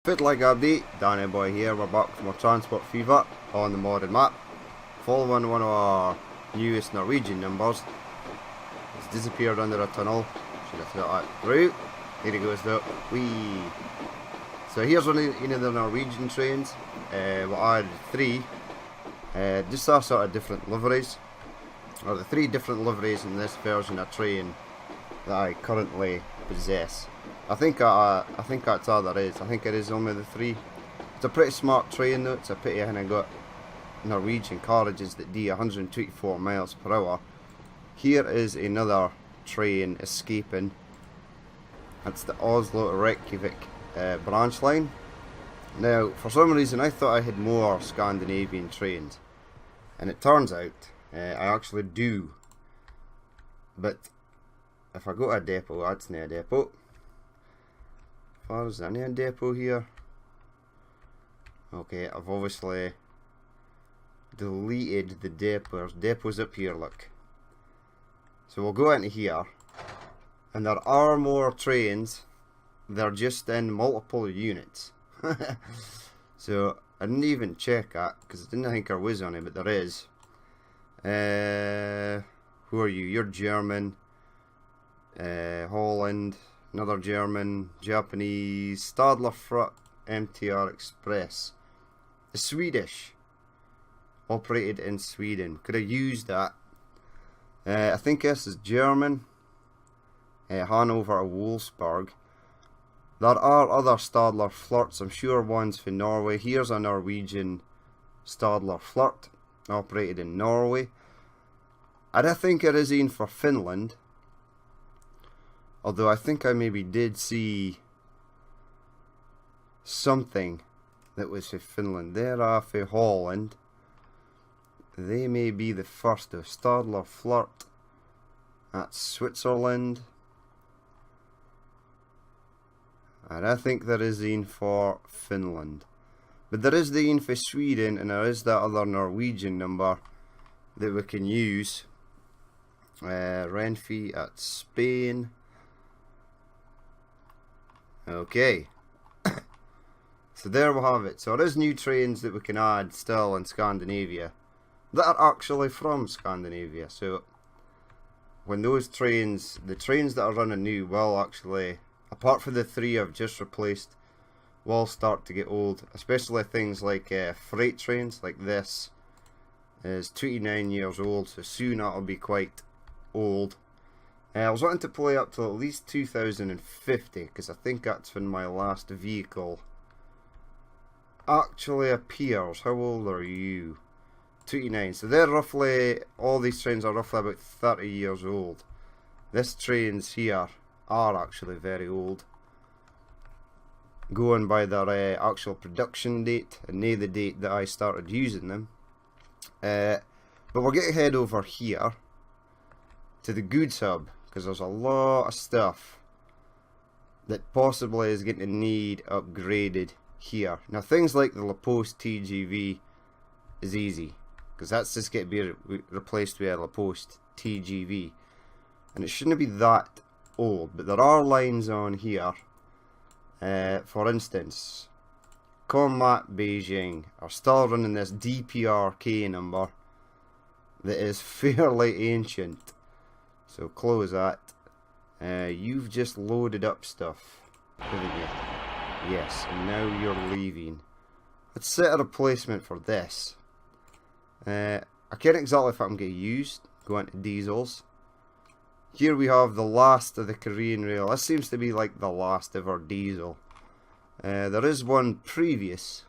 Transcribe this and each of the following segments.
Footlag update, Danny Boy here. We're back from our Transport Fever on the modded map, following one of our newest Norwegian numbers. It's disappeared under a tunnel. Should have thought that through. Here he goes though. Whee! So here's one of the Norwegian trains. We added three. Just our sort of different liveries, or the three different liveries in this version of train that I currently possess. I think that's all there is. I think it is only the three. It's a pretty smart train though. It's a pity I haven't got Norwegian carriages that do 124 miles per hour. Here is another train escaping. That's the Oslo to Reykjavik branch line. Now, for some reason, I thought I had more Scandinavian trains, and it turns out I actually do. But if I go to a depot, that's not a depot. Is there any depot here? Okay, I've obviously deleted the depots. Depots up here, look. So we'll go into here, and there are more trains. They're just in multiple units. So I didn't even check that because I didn't think there was any, but there is. Who are you? You're German. Holland. Another German, Japanese, Stadler Fruck, MTR Express. The Swedish, operated in Sweden. Could have used that. I think this is German. Hanover or Wolfsburg. There are other Stadler Flirts. I'm sure one's for Norway. Here's a Norwegian Stadler Flirt, operated in Norway. And I think it is in for Finland. Although I think I maybe did see something that was for Finland. There are for Holland. They may be the first of Stadler Flirt. That's Switzerland. And I think there is one for Finland. But there is the one for Sweden, and there is that other Norwegian number that we can use. Renfi at Spain. Okay, so there we have it. So there is new trains that we can add still in Scandinavia that are actually from Scandinavia. So when those trains, the trains that are running new will actually, apart from the three I've just replaced, will start to get old. Especially things like freight trains like this is 29 years old, so soon that'll be quite old. I was wanting to play up till at least 2050 because I think that's when my last vehicle actually appears. How old are you? 29. So they're roughly, all these trains are roughly about 30 years old. This trains here are actually very old, going by their actual production date and not the date that I started using them. But we're going to head over here to the goods hub, because there's a lot of stuff that possibly is going to need upgraded here. Now things like the La Poste TGV is easy, because that's just going to be replaced with a La Poste TGV, and it shouldn't be that old. But there are lines on here, for instance, Commat Beijing are still running this DPRK number that is fairly ancient. So close that. You've just loaded up stuff, haven't you? Yes, and now you're leaving. Let's set a replacement for this. I can't exactly if I'm going to use, go into diesels. Here we have the last of the Korean Rail. This seems to be like the last ever diesel. There is one previous,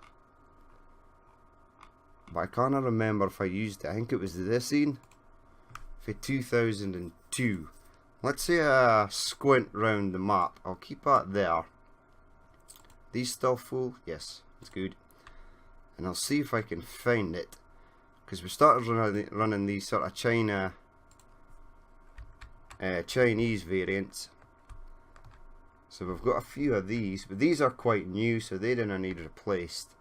but I can't remember if I used it. I think it was this one for 2002. Let's say I squint round the map. I'll keep that there. These still full? Yes, that's good. And I'll see if I can find it, because we started running these sort of Chinese variants. So we've got a few of these, but these are quite new, so they didn't need replaced.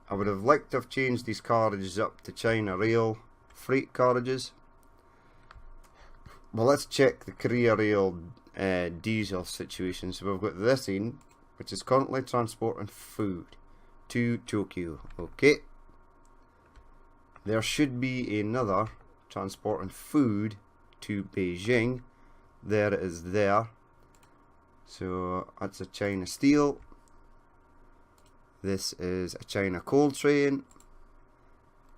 I would have liked to have changed these carriages up to China Rail freight carriages. Well, let's check the Korea Rail diesel situation. So we've got this in which is currently transporting food to Tokyo. Okay. There should be another transporting food to Beijing. There it is there. So that's a China Steel. This is a China Coal train.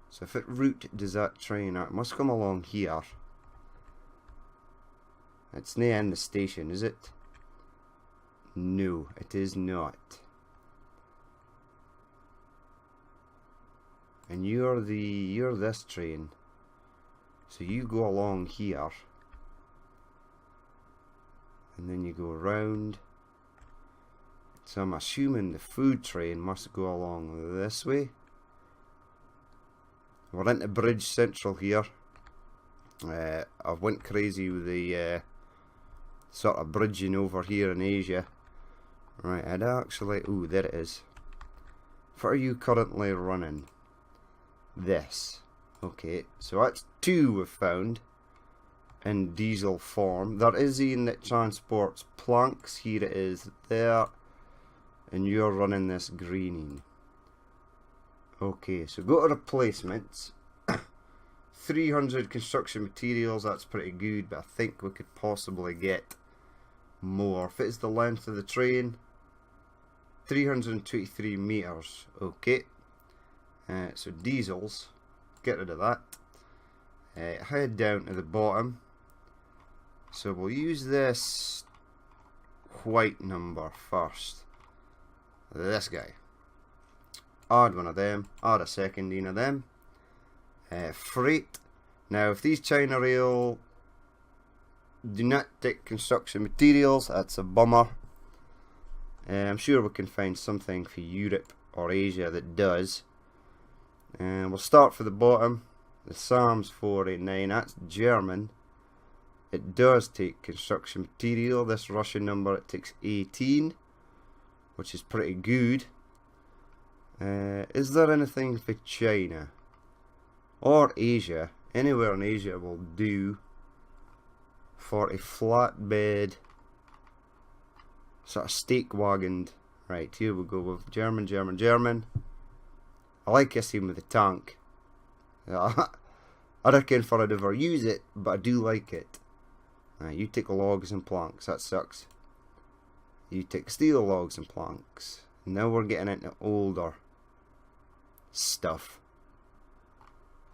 So if it route does that train out, it must come along here. It's near in the station, is it? No, it is not. And you're this train. So you go along here. And then you go around. So I'm assuming the food train must go along this way. We're into Bridge Central here. I went crazy with the sort of bridging over here in Asia. Right, I'd actually... Ooh, there it is. What are you currently running? This. Okay, so that's 2 we've found in diesel form. There is one that transports planks. Here it is there. And you're running this greening. Okay, so go to replacements. 300 construction materials, that's pretty good, but I think we could possibly get more. If it's the length of the train, 323 meters. Okay. So diesels, get rid of that. Head down to the bottom. So we'll use this white number first. This guy. Add one of them. Add a second of them. Freight. Now if these China Rail do not take construction materials, that's a bummer. I'm sure we can find something for Europe or Asia that does. And we'll start for the bottom. The Sams 489, that's German. It does take construction material. This Russian number, it takes 18, which is pretty good. Is there anything for China or Asia? Anywhere in Asia will do for a flatbed sort of stake wagoned. Right, here we go with German. I like this one with the tank. I reckon for I'd ever use it, but I do like it. You take logs and planks, that sucks. You take steel, logs and planks. Now we're getting into older stuff.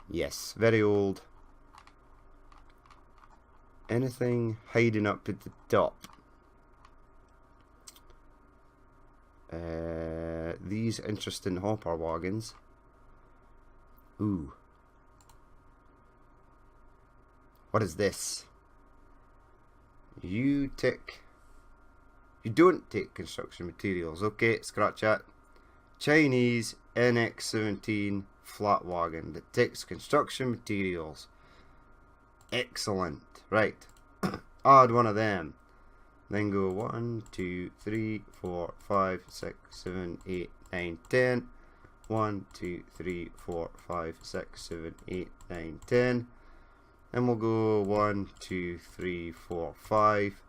Yes, very old. Anything hiding up at the top? These interesting hopper wagons. Ooh. What is this? You don't take construction materials. Okay, scratch that. Chinese NX17 flat wagon that takes construction materials. Excellent. Right. Add one of them. Then go 1, 2, 3, 4, 5, 6, 7, 8, 9, 10. 1, 2, 3, 4, 5, 6, 7, 8, 9, 10. And we'll go 1, 2, 3, 4, 5.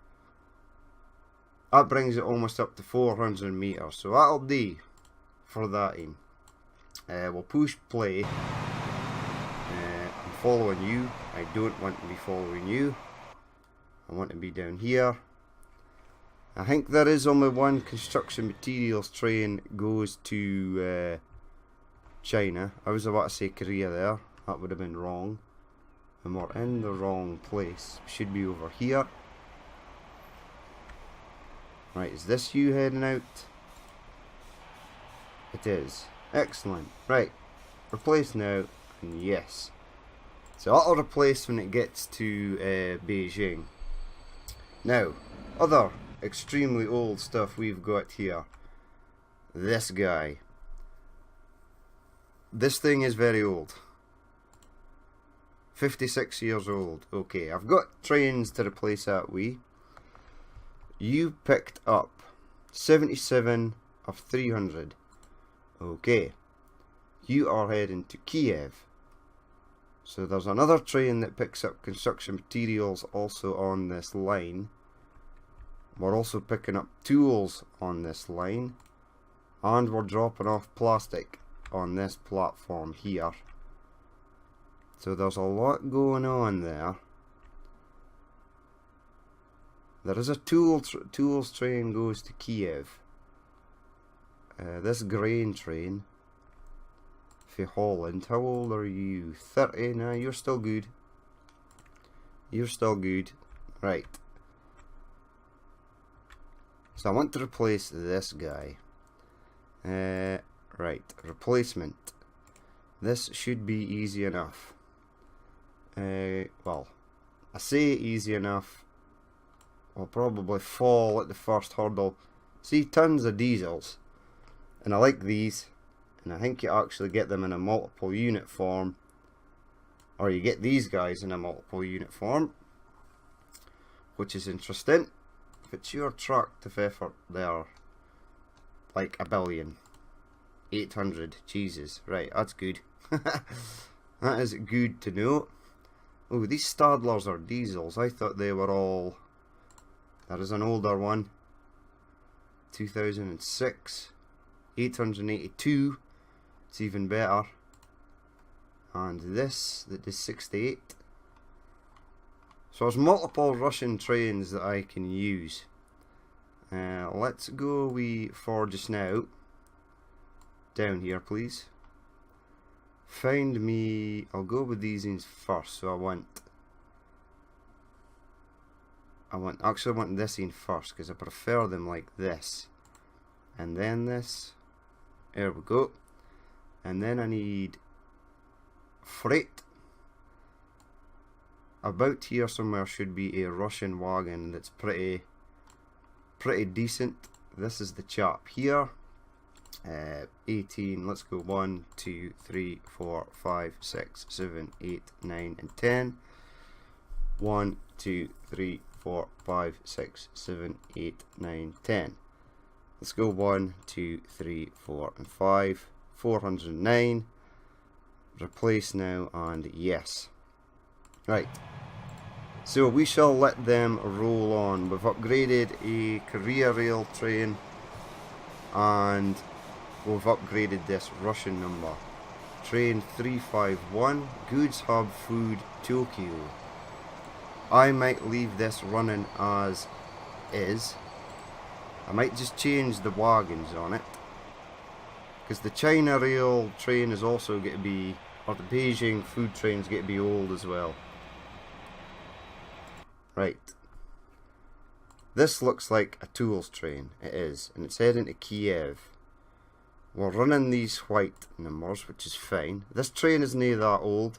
That brings it almost up to 400 meters. So that'll do for that in. We'll push play. I'm following you. I don't want to be following you. I want to be down here. I think there is only one construction materials train goes to China. I was about to say Korea there. That would have been wrong. And we're in the wrong place. We should be over here. Right, is this you heading out? It is. Excellent. Right. Replace now. And yes. So that'll replace when it gets to Beijing. Now, other extremely old stuff we've got here. This guy. This thing is very old. 56 years old. Okay, I've got trains to replace that with. You picked up 77 of 300. Okay. You are heading to Kiev. So there's another train that picks up construction materials also on this line. We're also picking up tools on this line, and we're dropping off plastic on this platform here. So there's a lot going on there. There is a tools train goes to Kiev. This grain train for Holland. How old are you? 30? Nah, you're still good. You're still good. Right. So I want to replace this guy. Right. Replacement. This should be easy enough. Well, I say easy enough. I'll probably fall at the first hurdle. See, tons of diesels. And I like these. And I think you actually get them in a multiple unit form. Or you get these guys in a multiple unit form. Which is interesting. If it's your truck of effort, they're like 1 billion. 800. Jesus. Right, that's good. That is good to know. Oh, these Stadlers are diesels. I thought they were all... There is an older one. 2006. 882. It's even better. And this, that is 68. So there's multiple Russian trains that I can use. Let's go for just now. Down here, please. Find me... I'll go with these things first. So I want this in first, because I prefer them like this. And then this. There we go. And then I need freight. About here somewhere should be a Russian wagon that's pretty decent. This is the chap here. 18. Let's go 1, 2, 3, 4, 5, 6, 7, 8, 9, and 10. 1, 2, 3, 4, 5, 6, 7, 8, 9, 10. Let's go 1, 2, 3, 4, and 5. 409. Replace now, and yes. Right. So we shall let them roll on. We've upgraded a Korea rail train, and we've upgraded this Russian number. Train 351, Goods Hub Food Tokyo. I might leave this running as is. I might just change the wagons on it, because the China rail train is also going to be, or the Beijing food train is going to be old as well. Right. This looks like a tools train. It is, and it's heading to Kiev. We're running these white numbers, which is fine. This train isn't that old.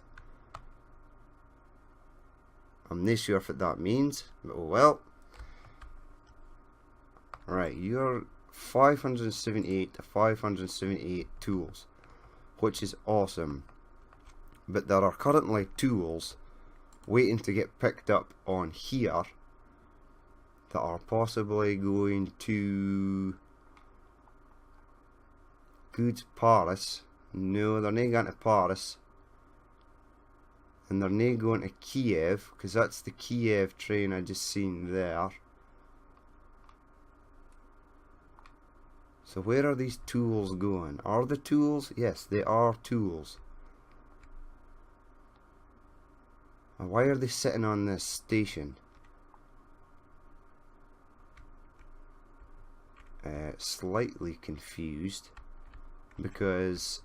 I'm not sure what that means, but oh well. Right, you're 578 to 578 tools, which is awesome. But there are currently tools waiting to get picked up on here that are possibly going to Goods Paris. No, they're not going to Paris. And they're not going to Kiev, because that's the Kiev train I just seen there. So where are these tools going? Are the tools? Yes, they are tools. And why are they sitting on this station? Slightly confused, because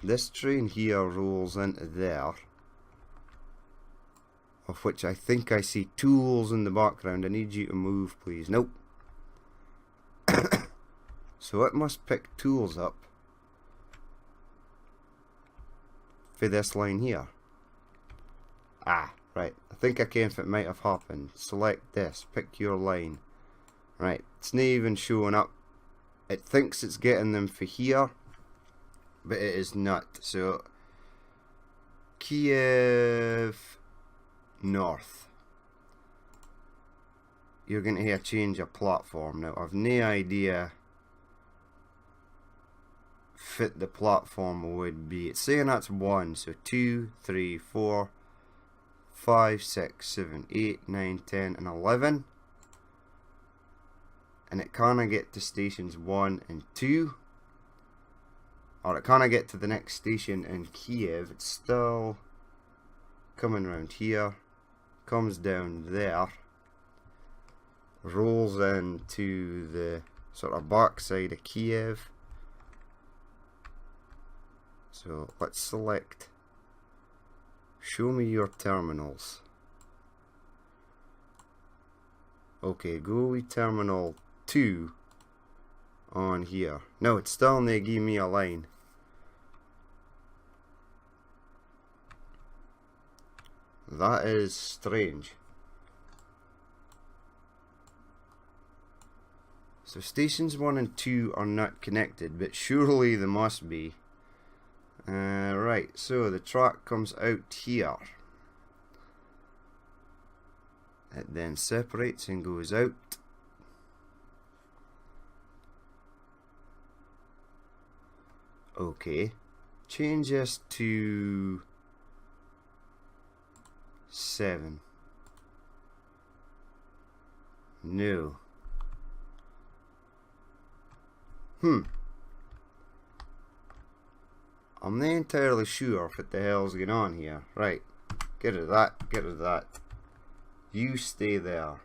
this train here rolls into there, of which I think I see tools in the background. I need you to move, please. Nope. So it must pick tools up for this line here. Ah, right. I think I can if it might have happened. Select this. Pick your line. Right. It's not even showing up. It thinks it's getting them for here, but it is not. So Kiev North. You're going to hear change of platform. Now I've no idea fit the platform would be. It's saying that's 1, so 2, 3, 4, 5, 6, 7, 8, 9, 10, and 11. and it can't get to stations 1 and 2, or it can't get to the next station in Kiev. It's still coming around here, comes down there, rolls into the sort of backside of Kiev. So let's select show me your terminals. Okay, go with terminal 2 on here. No, it's still not give me a line. That is strange. So stations 1 and 2 are not connected, but surely they must be. Right, so the track comes out here. It then separates and goes out. Okay, change this to 7. No. I'm not entirely sure what the hell's going on here. Right, get rid of that, get rid of that. You stay there.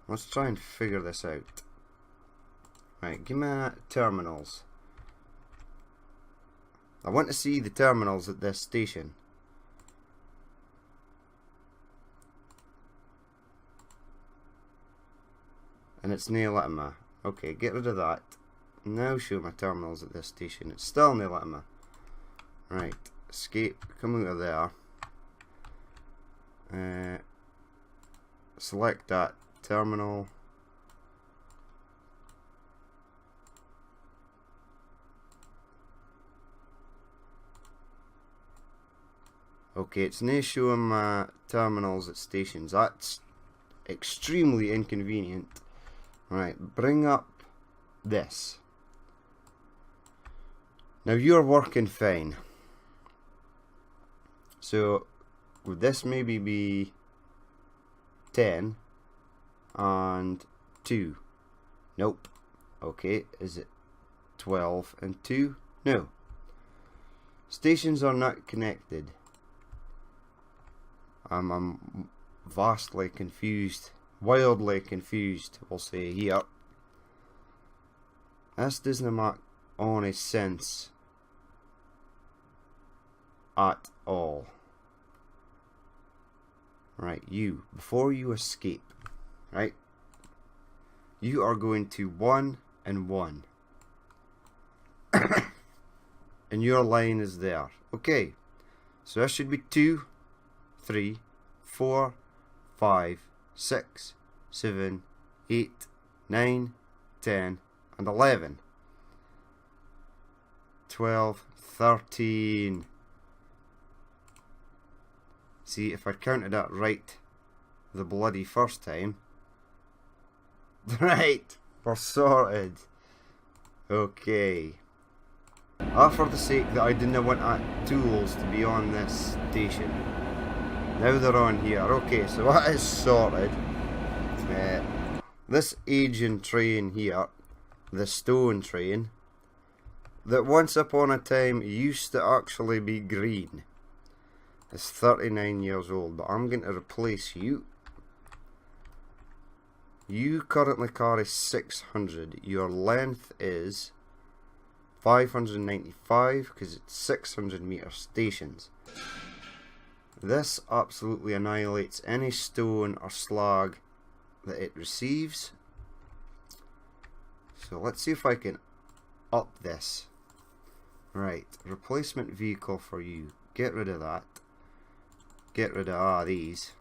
Let's try and figure this out. Right, give me terminals. I want to see the terminals at this station. And it's near letting me. Okay, get rid of that. Now show my terminals at this station. It's still near letting me. Right, escape, come out of there. Select that terminal. Okay, it's now showing my terminals at stations. That's extremely inconvenient. Right, bring up this. Now you're working fine. So would this maybe be 10 and 2? Nope. Okay, is it 12 and 2? No. Stations are not connected. I'm vastly confused. Wildly confused, we'll say here. This doesn't make any sense at all. Right, you, before you escape, right, you are going to 1 and 1. And your line is there. Okay, so that should be 2, 3, 4, 5, 6, 7, 8, 9, 10, and 11. 12, 13. See, if I counted that right the bloody first time. Right, we're sorted. Okay. For the sake that I didn't want tools to be on this station. Now they're on here. Okay, so that is sorted. This aging train here, the stone train, that once upon a time used to actually be green, is 39 years old, but I'm going to replace you. You currently carry 600. Your length is 595 because it's 600 meter stations. This absolutely annihilates any stone or slag that it receives. So let's see if I can up this. Right, replacement vehicle for you. Get rid of that. Get rid of these,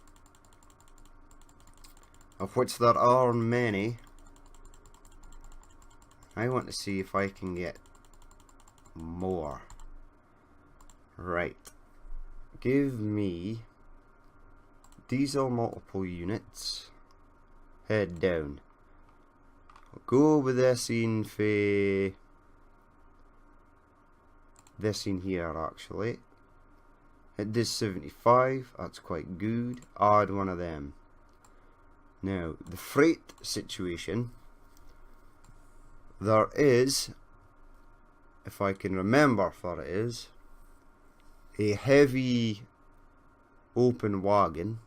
of which there are many. I want to see if I can get more. Right. Give me diesel multiple units. Head down. I'll go with this in for this in here actually. It does 75, that's quite good. Add one of them. Now, the freight situation, there is, if I can remember what it is, a heavy open wagon,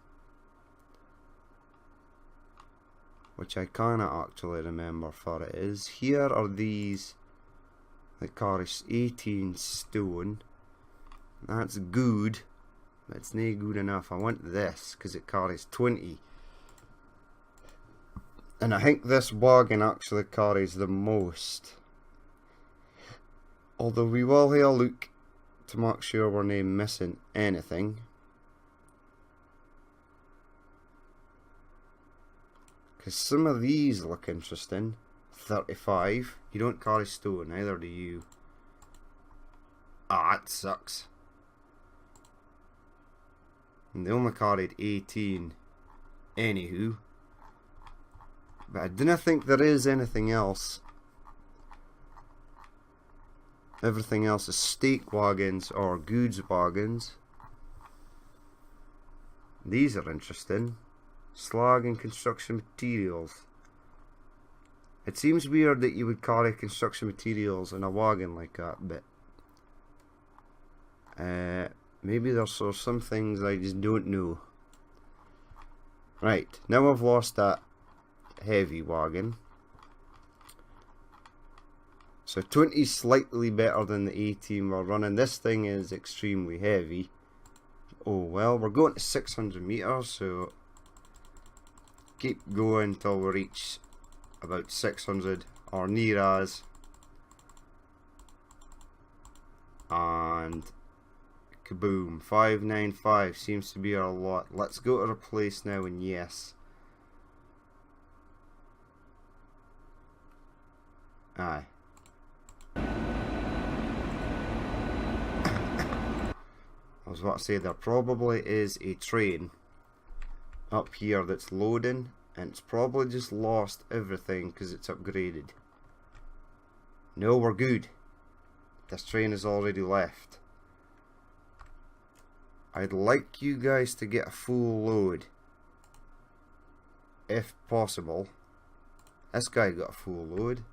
which I cannot actually remember what it is. Here are these that carry 18 stone. That's good, but it's not good enough. I want this because it carries 20. And I think this wagon actually carries the most. Although we will have a look to make sure we're not missing anything. Because some of these look interesting. 35. You don't carry stone, neither do you. Ah, that sucks. And they only carried 18. Anywho. But I don't think there is anything else. Everything else is stake wagons or goods wagons. These are interesting. Slag and construction materials. It seems weird that you would carry construction materials in a wagon like that, but maybe there's some things I just don't know. Right, now I've lost that heavy wagon. So 20 is slightly better than the 18 we're running. This thing is extremely heavy. Oh well, we're going to 600 meters, so keep going till we reach about 600 or near as. And kaboom, 595 seems to be our lot. Let's go to replace now, and yes. Aye. I was about to say, there probably is a train up here that's loading, and it's probably just lost everything because it's upgraded. No, we're good. This train has already left. I'd like you guys to get a full load, if possible. This guy got a full load.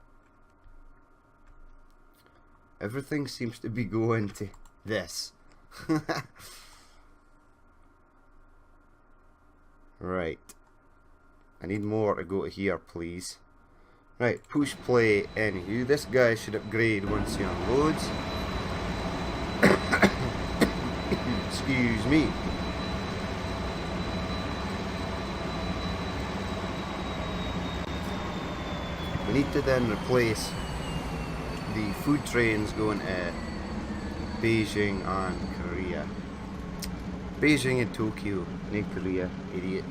Everything seems to be going to this. Right. I need more to go to here, please. Right, push play. Anywho, this guy should upgrade once he unloads. Excuse me. We need to then replace the food trains going to Beijing and Korea. Beijing and Tokyo, not Korea, idiot.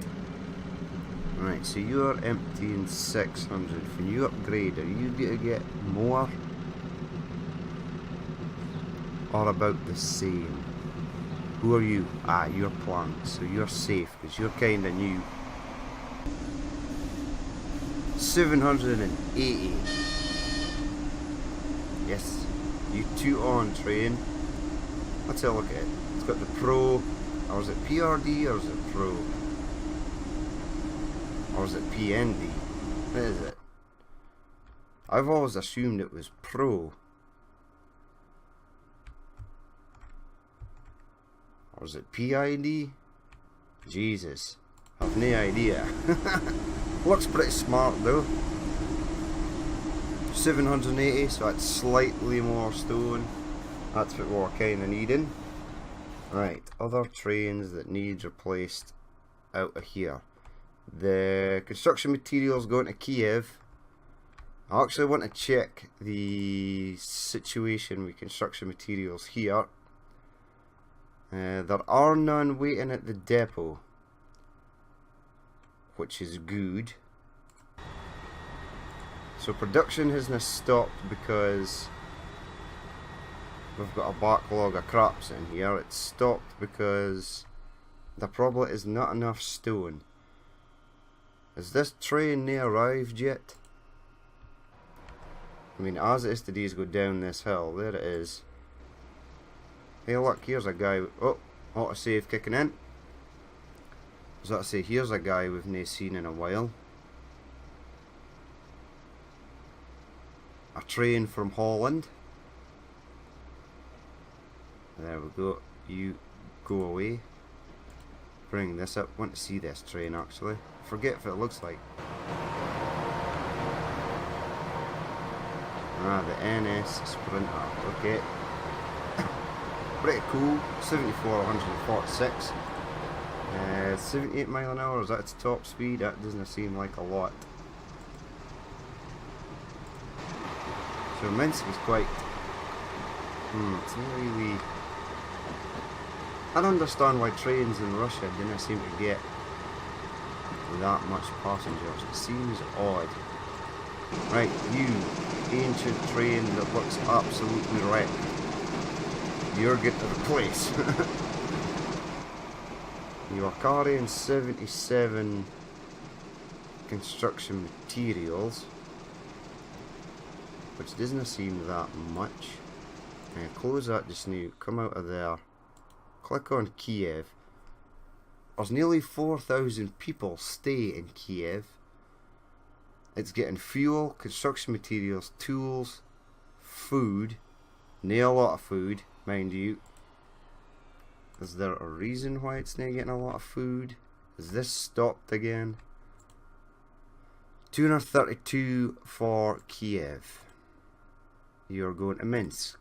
Right, so you're emptying 600. When you upgrade, are you going to get more? Or about the same? Who are you? Ah, you're plants, so you're safe because you're kind of new. 780. Yes, you two on train. Let's have a look at it. It's got the Pro, or is it PRD, or is it Pro? Or is it PND? What is it? I've always assumed it was Pro. Or is it PID? Jesus, I've no idea. Looks pretty smart though. 780, so that's slightly more stone. That's what we're kind of needing. Right, other trains that need replaced out of here. The construction materials going to Kiev. I actually want to check the situation with construction materials here. There are none waiting at the depot, which is good. So production hasn't stopped because we've got a backlog of crops in here. It's stopped because there probably is not enough stone. Has this train near arrived yet? I mean, as it is to go down this hill. There it is. Hey look, here's a guy. Oh, autosave kicking in. So let's say here's a guy we've not seen in a while. A train from Holland. There we go. You go away. Bring this up. Want to see this train actually. Forget if it looks like. Ah, the NS Sprinter. Okay. Pretty cool. 74, 146. 78 mile an hour. Is that its top speed? That doesn't seem like a lot. So Minsk is quite. It's not really. I don't understand why trains in Russia didn't seem to get that much passengers. It seems odd. Right, you ancient train that looks absolutely wrecked. You're getting replaced. You are carrying 77 construction materials, which doesn't seem that much. Close that just now. Come out of there. Click on Kiev. There's nearly 4,000 people stay in Kiev. It's getting fuel, construction materials, tools, food. Not a lot of food, mind you. Is there a reason why it's not getting a lot of food? Is this stopped again? 232 for Kiev. You're going to Minsk.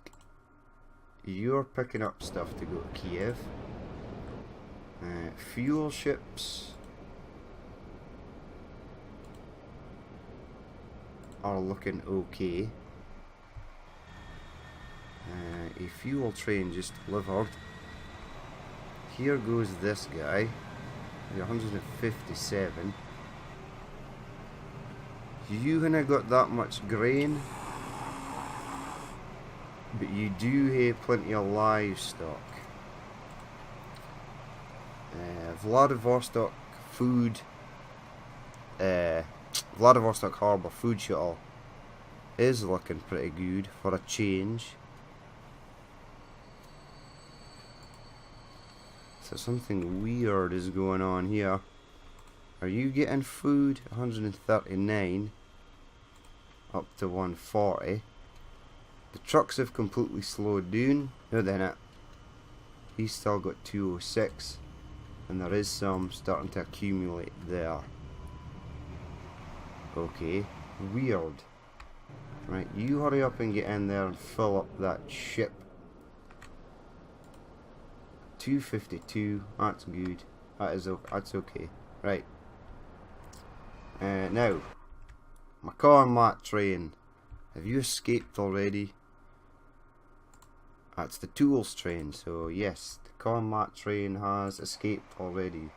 You're picking up stuff to go to Kiev. Fuel ships are looking okay. A fuel train just delivered. Here goes this guy. 157. You haven't got that much grain, but you do have plenty of livestock. Vladivostok food. Vladivostok Harbour food shuttle is looking pretty good for a change. So something weird is going on here. Are you getting food? 139 up to 140. The trucks have completely slowed down. No, they're not. He's still got 206, and there is some starting to accumulate there. Okay, weird. Right, you hurry up and get in there and fill up that ship. 252, that's good. That's okay. Right. Now, Macaw and Matt train. Have you escaped already? That's the tools train, so yes, the combat train has escaped already.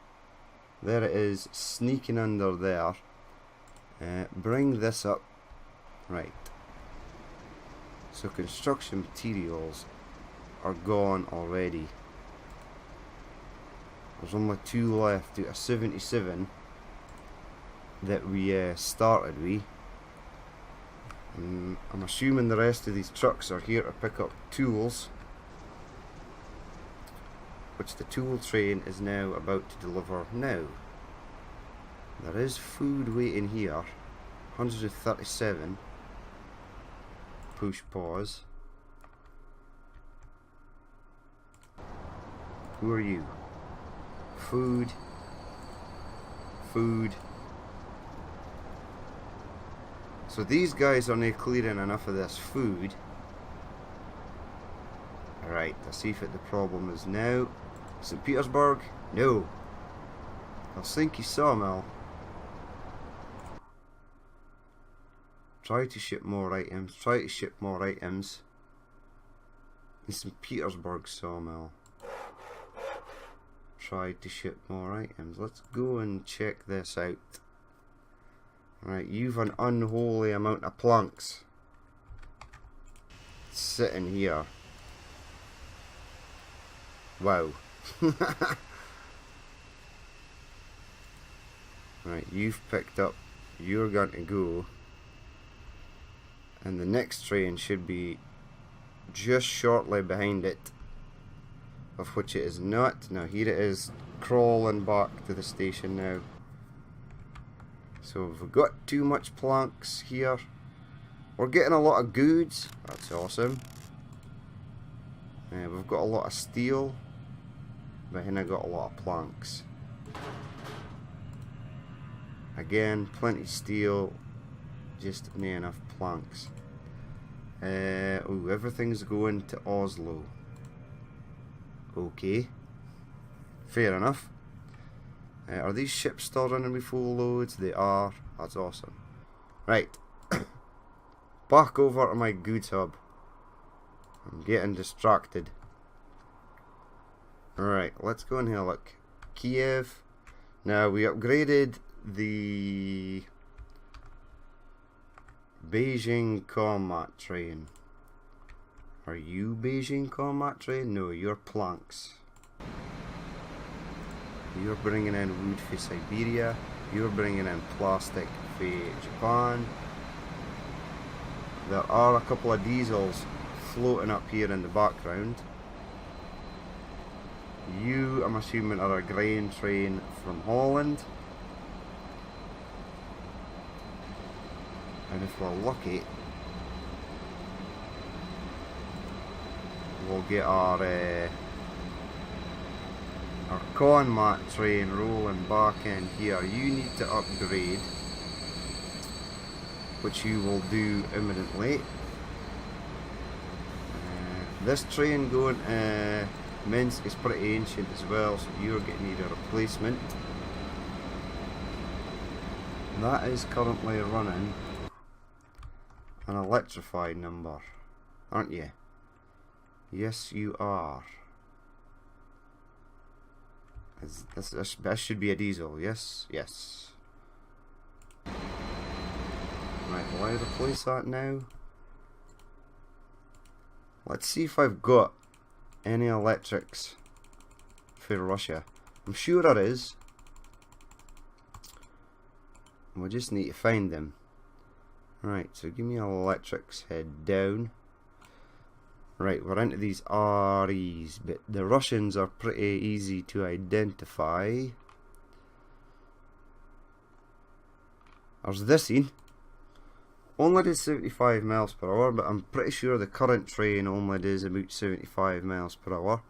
There it is, sneaking under there. Bring this up. Right. So construction materials are gone already. There's only 2 left out of 77 that we started with. I'm assuming the rest of these trucks are here to pick up tools, which the tool train is now about to deliver now. There is food waiting here. 137. Push pause. Who are you? Food. Food. So these guys are now clearing enough of this food. Alright, let's see if the problem is now. St. Petersburg? No. Helsinki Sawmill. Try to ship more items. Try to ship more items. In St. Petersburg Sawmill. Try to ship more items. Let's go and check this out. Right, you've an unholy amount of planks sitting here. Wow. Right, you've picked up. You're going to go. And the next train should be just shortly behind it. Of which it is not. Now here it is crawling back to the station now. So we've got too much planks here. We're getting a lot of goods. That's awesome. We've got a lot of steel. But then I got a lot of planks. Again, plenty steel. Just not enough planks. Oh, everything's going to Oslo. Okay. Fair enough. Are these ships still running with full loads? They are. That's awesome. Right. Back over to my goods hub. I'm getting distracted. Alright, let's go and have a look. Kiev. Now, we upgraded the Beijing combat train. Are you Beijing combat train? No, you're planks. You're bringing in wood for Siberia. You're bringing in plastic for Japan. There are a couple of diesels floating up here in the background. You, I'm assuming, are a grain train from Holland. And if we're lucky, we'll get our combat train rolling back in here. You need to upgrade, which you will do imminently. This train going Minsk is pretty ancient as well, so you're getting need a replacement. That is currently running an electrified number, aren't you? Yes, you are. This should be a diesel, yes? Yes. Right, will I replace that now? Let's see if I've got any electrics for Russia. I'm sure there is. We just need to find them. Right, so give me electrics, head down. Right, we're into these REs, but the Russians are pretty easy to identify. There's this one. Only does 75 miles per hour, but I'm pretty sure the current train only does about 75 miles per hour.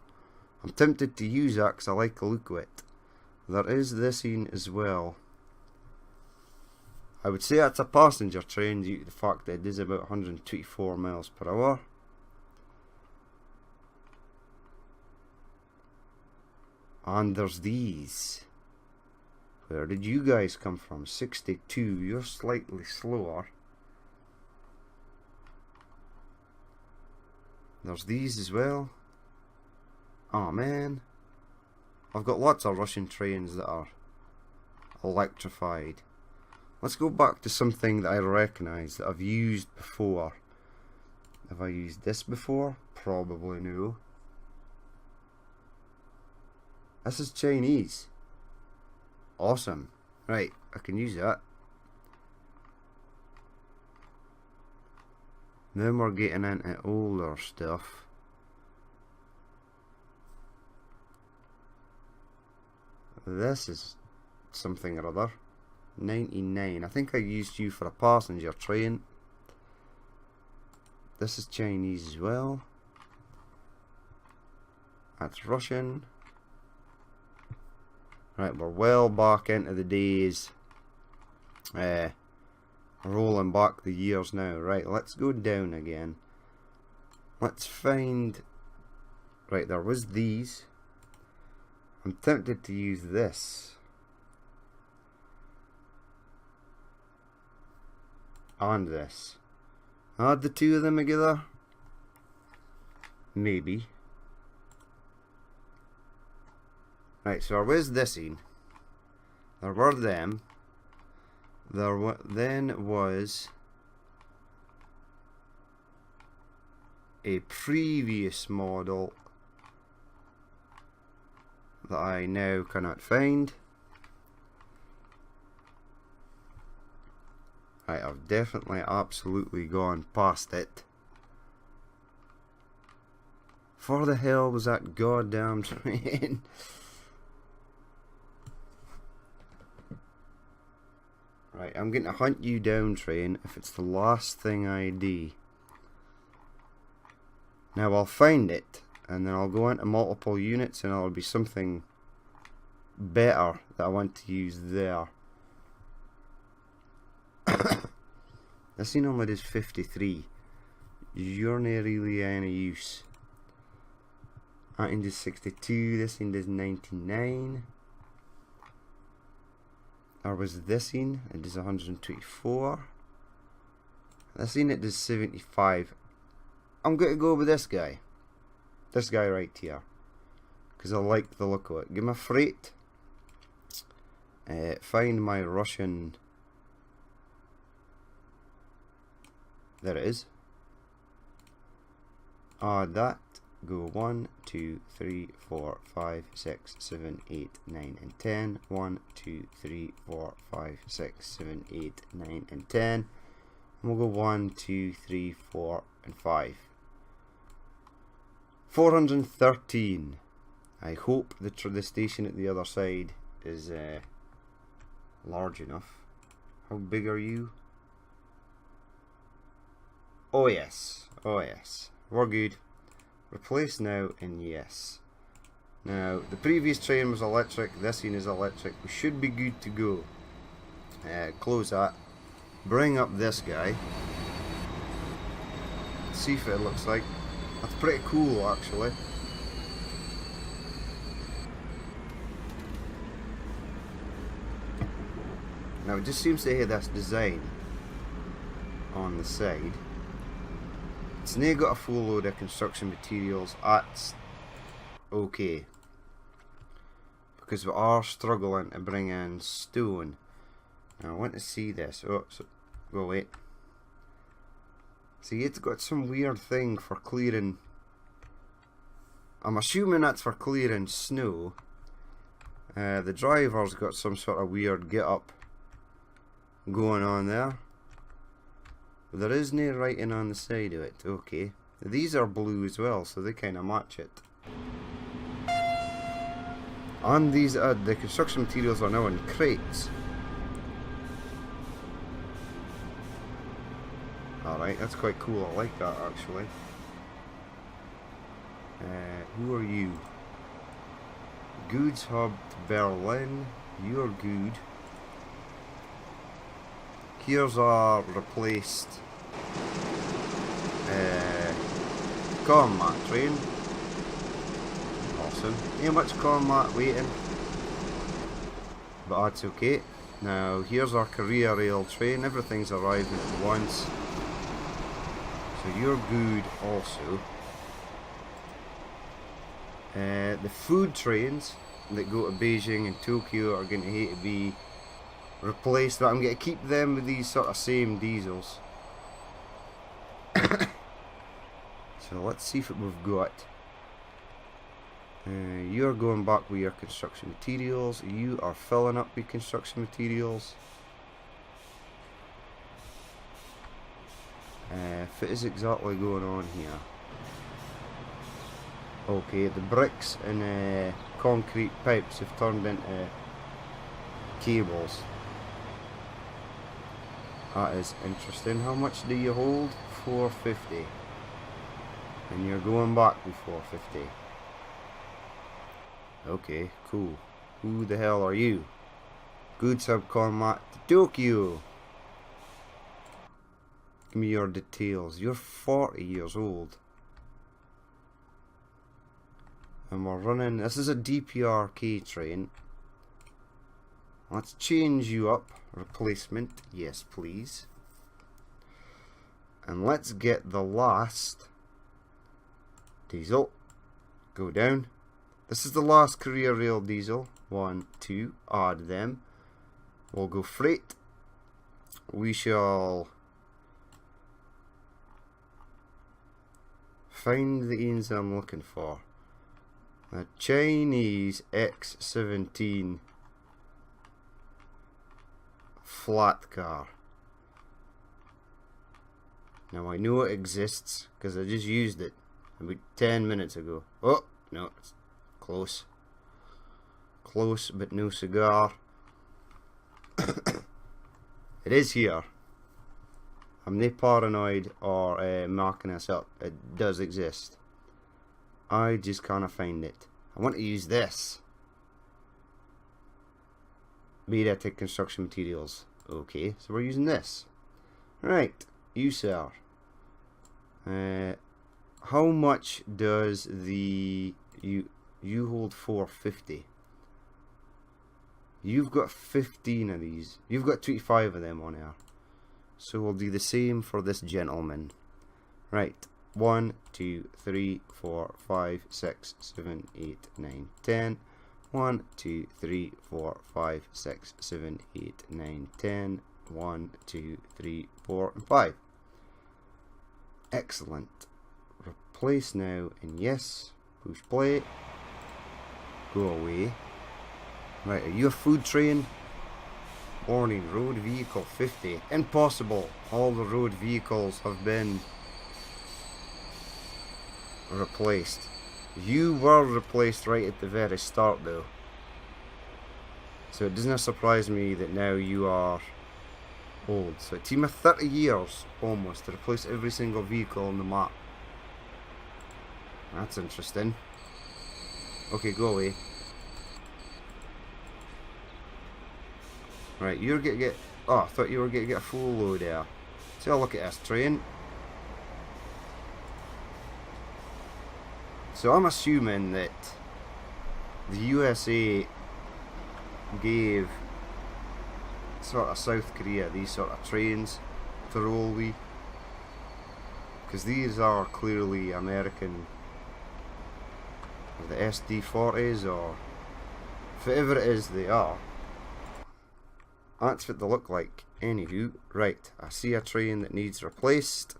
I'm tempted to use that because I like the look of it. There is this one as well. I would say that's a passenger train due to the fact that it is about 124 miles per hour. And there's these. Where did you guys come from? 62. You're slightly slower. There's these as well. Oh man. I've got lots of Russian trains that are electrified. Let's go back to something that I recognise that I've used before. Have I used this before? Probably no. This is Chinese. Awesome. Right, I can use that. Then we're getting into older stuff. This is something or other. 99. I think I used you for a passenger train. This is Chinese as well. That's Russian. Right, we're well back into the days. Rolling back the years now. Right, let's go down again. Let's find... Right, there was these. I'm tempted to use this. And this. Add the two of them together? Maybe. Right, so there was this one. There were them. There then was a previous model that I now cannot find. Right, I've definitely absolutely gone past it. For the hell was that goddamn train? Right, I'm going to hunt you down, train, if it's the last thing I do. Now I'll find it, and then I'll go into multiple units, and it'll be something better that I want to use there. This thing only does 53. You're not really any use. That thing does 62, this thing does 99. Or was this thing? It does 124. This thing it does 75. I'm going to go with this guy. This guy right here. Because I like the look of it. Give me a freight. Find my Russian. There it is. Add that. Go 1, 2, 3, 4, 5, 6, 7, 8, 9, and 10. 1, 2, 3, 4, 5, 6, 7, 8, 9, and 10. And we'll go 1, 2, 3, 4, and 5. 413. I hope the station at the other side is large enough. How big are you? Oh yes. Oh yes. We're good. Replace now and yes. Now the previous train was electric, this one is electric. We should be good to go. Close that. Bring up this guy. See if it looks like. That's pretty cool actually. Now it just seems to have this design on the side. It's now got a full load of construction materials. That's okay, because we are struggling to bring in stone. Now I want to see this. Oh, so, go wait. See, it's got some weird thing for clearing. I'm assuming that's for clearing snow. The driver's got some sort of weird get up going on there. There is no writing on the side of it. Okay. These are blue as well, so they kind of match it. And these the construction materials are now in crates. Alright, that's quite cool. I like that actually. Who are you? Goods Hub to Berlin. You're good. Here's our replaced combat train. Awesome. Ain't much combat waiting, but that's okay. Now here's our Korea rail train. Everything's arriving at once, so you're good also. The food trains that go to Beijing and Tokyo are going to hate to be replaced, but I'm going to keep them with these sort of same diesels. So let's see what we've got. You're going back with your construction materials. You are filling up with construction materials. What is exactly going on here? Okay, the bricks and concrete pipes have turned into cables. That is interesting. How much do you hold? 450. And you're going back with 450. Okay, cool. Who the hell are you? Goods Hub Combat to Tokyo. Give me your details. You're 40 years old. And we're running, this is a DPRK train. Let's change you up. Replacement, yes please. And let's get the last diesel. Go down. This is the last Korea Rail diesel. 1, 2, add them. We'll go freight. We shall find the ends I'm looking for. A Chinese X17 flat car. Now I know it exists because I just used it about 10 minutes ago. Oh, no, it's close. Close, but no cigar. It is here. I'm not paranoid or marking this up. It does exist. I just can't find it. I want to use this. Made out of construction materials. Okay, so we're using this. Right, you sir. How much does the you hold 450? You've got 15 of these. You've got 25 of them on here. So we'll do the same for this gentleman. Right. 1, 2, 3, 4, 5, 6, 7, 8, 9, 10. 1, 2, 3, 4, 5, 6, 7, 8, 9, 10. 1, 2, 3, 4, and 5. Excellent. Replace now, and yes. Push play. Go away. Right, are you a food train? Warning, road vehicle 50. Impossible. All the road vehicles have been replaced. You were replaced right at the very start though. So it doesn't surprise me that now you are old. So a team of 30 years almost to replace every single vehicle on the map. That's interesting. Okay, go away. Right, you're gonna get. Oh, I thought you were gonna get a full load there. So look at this train. So I'm assuming that the USA gave sort of South Korea these sort of trains to roll with, because these are clearly American. The SD-40s or whatever it is they are. That's what they look like. Anywho, right, I see a train that needs replaced.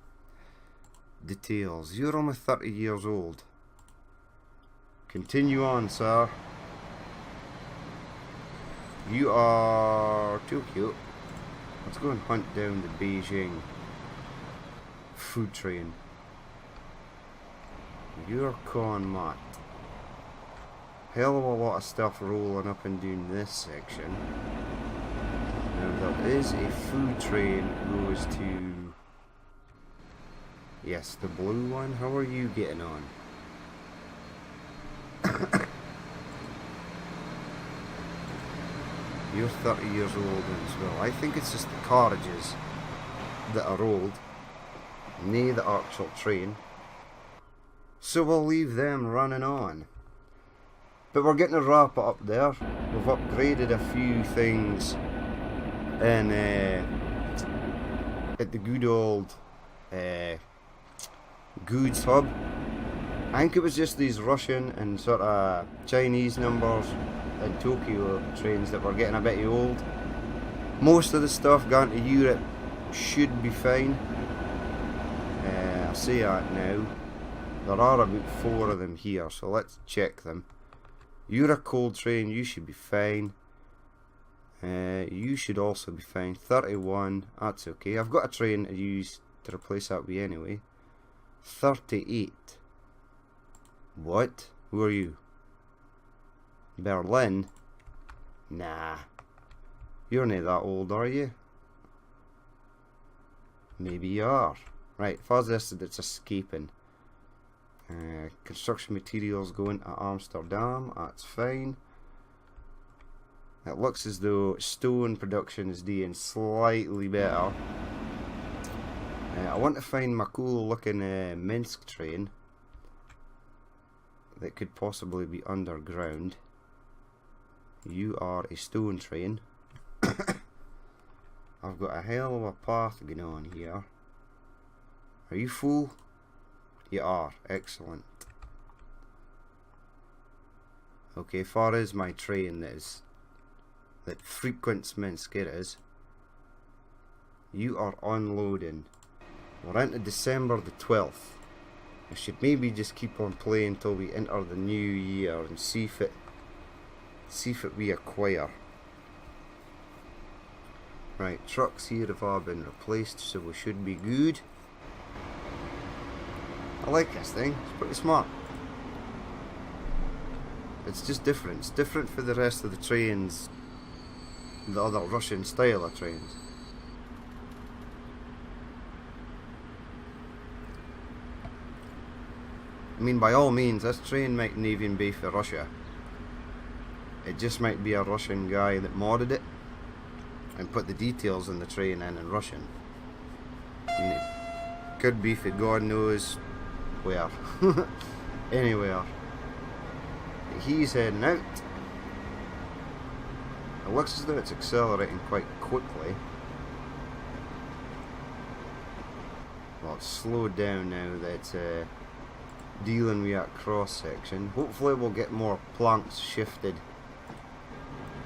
Details. You're almost 30 years old. Continue on, sir. You are too cute. Let's go and hunt down the Beijing food train. You're con Matt. Hell of a lot of stuff rolling up and down this section. Now there is a food train that goes to... Yes, the blue one. How are you getting on? You're 30 years old as well. I think it's just the carriages that are old, nae the actual train. So we'll leave them running on. But we're getting to wrap it up there. We've upgraded a few things in at the good old goods hub. I think it was just these Russian and sort of Chinese numbers and Tokyo trains that were getting a bit old. Most of the stuff going to Europe should be fine. I say that now. There are about 4 of them here, so let's check them. You're a cold train, you should be fine. You should also be fine. 31, that's okay. I've got a train to use to replace that with anyway. 38. What? Who are you? Berlin? Nah. You're not that old, are you? Maybe you are. Right, far as this, it's escaping. Construction materials going to Amsterdam, that's fine. It looks as though stone production is doing slightly better. I want to find my cool looking Minsk train that could possibly be underground. You are a stone train. I've got a hell of a path going on here. Are you full? You are. Excellent. Okay, far as my train that frequents Minsk it is. You are unloading. We're into December the 12th. I should maybe just keep on playing until we enter the new year and see if it we acquire. Right, trucks here have all been replaced, so we should be good. I like this thing, it's pretty smart. It's just different. It's different for the rest of the trains, the other Russian style of trains. I mean, by all means, this train might not even be for Russia. It just might be a Russian guy that modded it and put the details in the train in Russian. I mean, it could be for God knows where. Anywhere. He's heading out. It looks as though it's accelerating quite quickly. Well, it's slowed down now that it's dealing with that cross section. Hopefully we'll get more planks shifted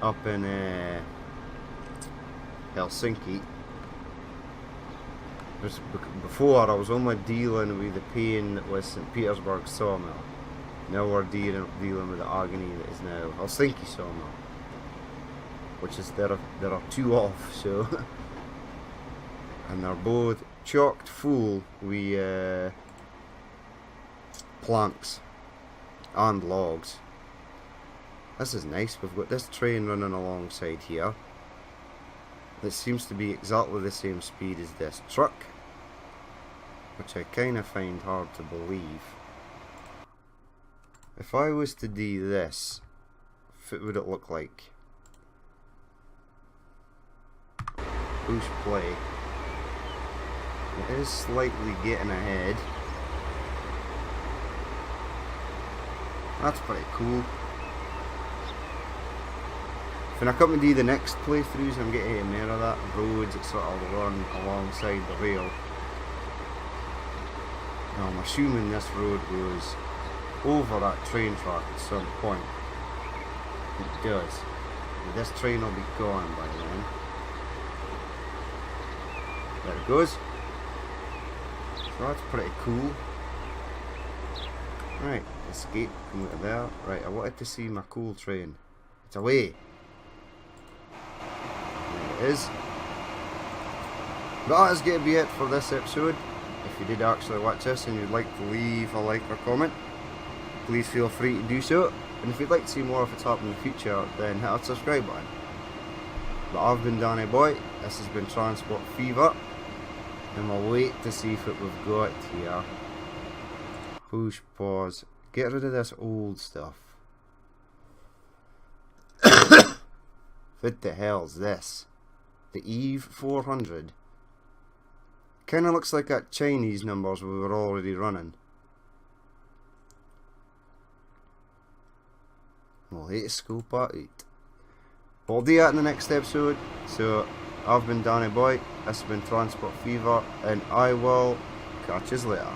up in Helsinki. Before I was only dealing with the pain that was St. Petersburg sawmill. Now we're dealing with the agony that is now Helsinki sawmill. Which is, there are two off, so and they're both chocked full with planks and logs. This is nice. We've got this train running alongside here that seems to be exactly the same speed as this truck, which I kind of find hard to believe. If I was to do this, what would it look like? Push play. It is slightly getting ahead. That's pretty cool. When I come to do the next playthroughs, I'm getting more of that roads that sort of run alongside the rail. Now I'm assuming this road goes over that train track at some point. It does. But this train will be gone by then. There it goes. So that's pretty cool. Right, escape, come out of there. Right, I wanted to see my cool train. It's away. There it is. But that is going to be it for this episode. If you did actually watch this and you'd like to leave a like or comment, please feel free to do so. And if you'd like to see more of what's happening in the future, then hit that subscribe button. But I've been Danny Boy, this has been Transport Fever, and we'll wait to see what we've got here. Push pause, get rid of this old stuff. What the hell's this? The Eve 400. Kinda looks like that Chinese numbers we were already running. We'll hate to scope at it. We'll do that in the next episode. So, I've been Danny Boy, this has been Transport Fever, and I will catch you later.